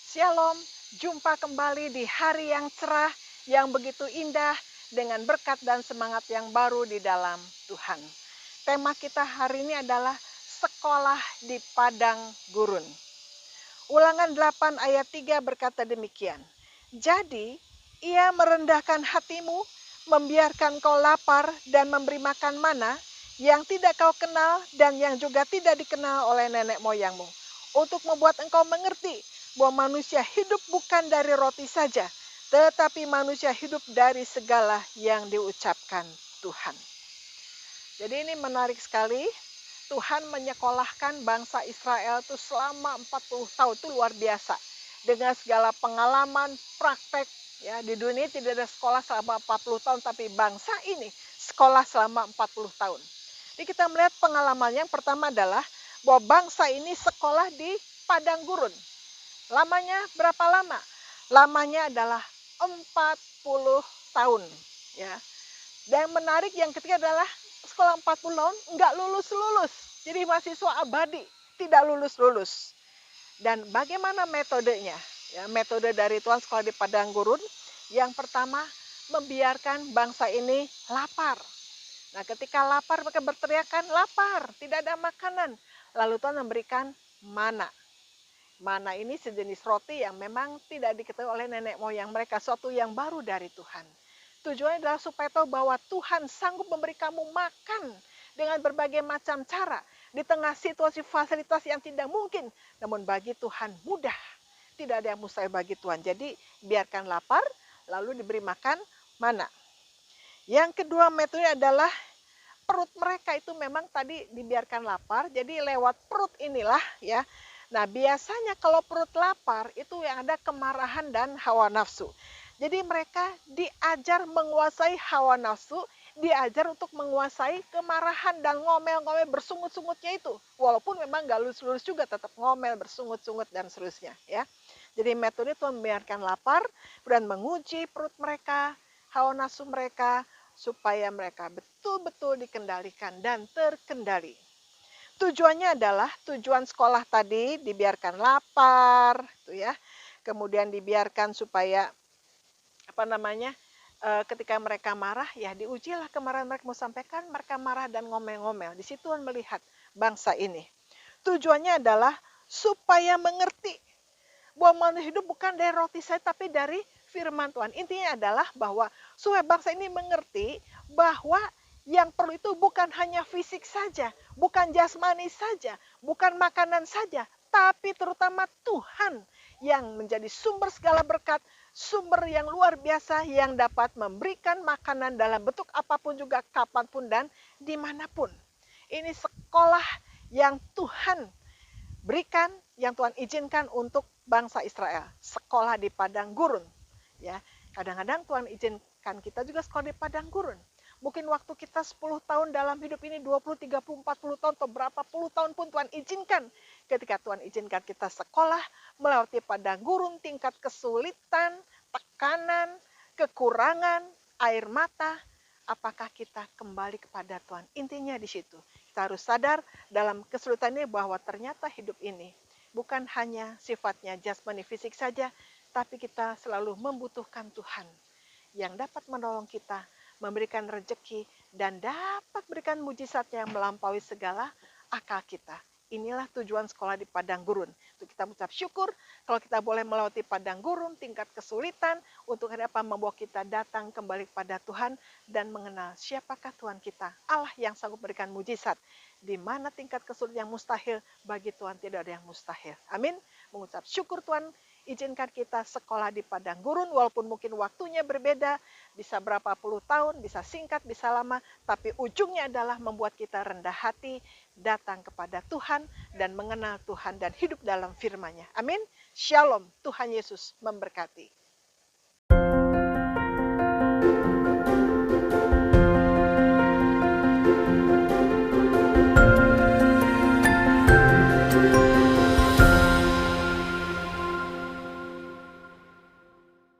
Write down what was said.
Shalom, jumpa kembali di hari yang cerah, yang begitu indah, dengan berkat dan semangat yang baru di dalam Tuhan. Tema kita hari ini adalah sekolah di padang gurun. Ulangan 8 ayat 3 berkata demikian. Jadi, ia merendahkan hatimu, membiarkan kau lapar dan memberi makan mana yang tidak kau kenal dan yang juga tidak dikenal oleh nenek moyangmu. Untuk membuat engkau mengerti bahwa manusia hidup bukan dari roti saja, tetapi manusia hidup dari segala yang diucapkan Tuhan. Jadi ini menarik sekali. Tuhan menyekolahkan bangsa Israel itu selama 40 tahun, itu luar biasa. Dengan segala pengalaman, praktek, ya di dunia tidak ada sekolah selama 40 tahun, tapi bangsa ini sekolah selama 40 tahun. Jadi kita melihat pengalamannya, yang pertama adalah bahwa bangsa ini sekolah di padang gurun. Lamanya berapa lama? Lamanya adalah 40 tahun. Ya. Dan yang menarik yang ketiga adalah sekolah 40 tahun nggak lulus-lulus. Jadi mahasiswa abadi, tidak lulus-lulus. Dan bagaimana metodenya? Ya, metode dari Tuhan sekolah di padang gurun. Yang pertama, membiarkan bangsa ini lapar. Nah, ketika lapar mereka berteriakan, lapar, tidak ada makanan. Lalu Tuhan memberikan mana. Mana ini sejenis roti yang memang tidak diketahui oleh nenek moyang mereka, suatu yang baru dari Tuhan. Tujuannya adalah supaya tahu bahwa Tuhan sanggup memberi kamu makan dengan berbagai macam cara di tengah situasi fasilitas yang tidak mungkin, namun bagi Tuhan mudah. Tidak ada yang mustahil bagi Tuhan. Jadi biarkan lapar, lalu diberi makan mana. Yang kedua metode adalah perut mereka itu memang tadi dibiarkan lapar, jadi lewat perut inilah ya. Nah, biasanya kalau perut lapar itu yang ada kemarahan dan hawa nafsu. Jadi mereka diajar menguasai hawa nafsu, diajar untuk menguasai kemarahan dan ngomel-ngomel bersungut-sungutnya itu. Walaupun memang gak lulus-lulus juga tetap ngomel, bersungut-sungut dan seterusnya ya. Jadi metode itu membiarkan lapar dan menguji perut mereka, hawa nafsu mereka, supaya mereka betul-betul dikendalikan dan terkendali. Tujuannya adalah tujuan sekolah tadi dibiarkan lapar, gitu ya. Kemudian dibiarkan supaya ketika mereka marah ya diujilah kemarahan mereka mau sampaikan, mereka marah dan ngomel-ngomel. Di situ Tuhan melihat bangsa ini. Tujuannya adalah supaya mengerti bahwa manusia hidup bukan dari roti saja tapi dari firman Tuhan. Intinya adalah bahwa supaya bangsa ini mengerti bahwa yang perlu itu bukan hanya fisik saja, bukan jasmani saja, bukan makanan saja, tapi terutama Tuhan yang menjadi sumber segala berkat, sumber yang luar biasa yang dapat memberikan makanan dalam bentuk apapun juga, kapanpun dan dimanapun. Ini sekolah yang Tuhan berikan, yang Tuhan izinkan untuk bangsa Israel. Sekolah di padang gurun. Ya, kadang-kadang Tuhan izinkan kita juga sekolah di padang gurun. Mungkin waktu kita 10 tahun dalam hidup ini, 20, 30, 40 tahun, atau berapa puluh tahun pun Tuhan izinkan. Ketika Tuhan izinkan kita sekolah, melewati padang gurun, tingkat kesulitan, tekanan, kekurangan, air mata, apakah kita kembali kepada Tuhan? Intinya di situ. Kita harus sadar dalam kesulitan ini bahwa ternyata hidup ini bukan hanya sifatnya jasmani fisik saja, tapi kita selalu membutuhkan Tuhan yang dapat menolong kita, memberikan rejeki, dan dapat berikan mujizat yang melampaui segala akal kita. Inilah tujuan sekolah di padang gurun. Untuk kita mengucap syukur kalau kita boleh melewati padang gurun, tingkat kesulitan, untuk apa membawa kita datang kembali kepada Tuhan dan mengenal siapakah Tuhan kita. Allah yang sanggup memberikan mujizat. Di mana tingkat kesulitan yang mustahil, bagi Tuhan tidak ada yang mustahil. Amin. Mengucap syukur Tuhan, izinkan kita sekolah di padang gurun, walaupun mungkin waktunya berbeda, bisa berapa puluh tahun, bisa singkat, bisa lama, tapi ujungnya adalah membuat kita rendah hati, datang kepada Tuhan, dan mengenal Tuhan, dan hidup dalam firman-Nya. Amin. Shalom, Tuhan Yesus memberkati.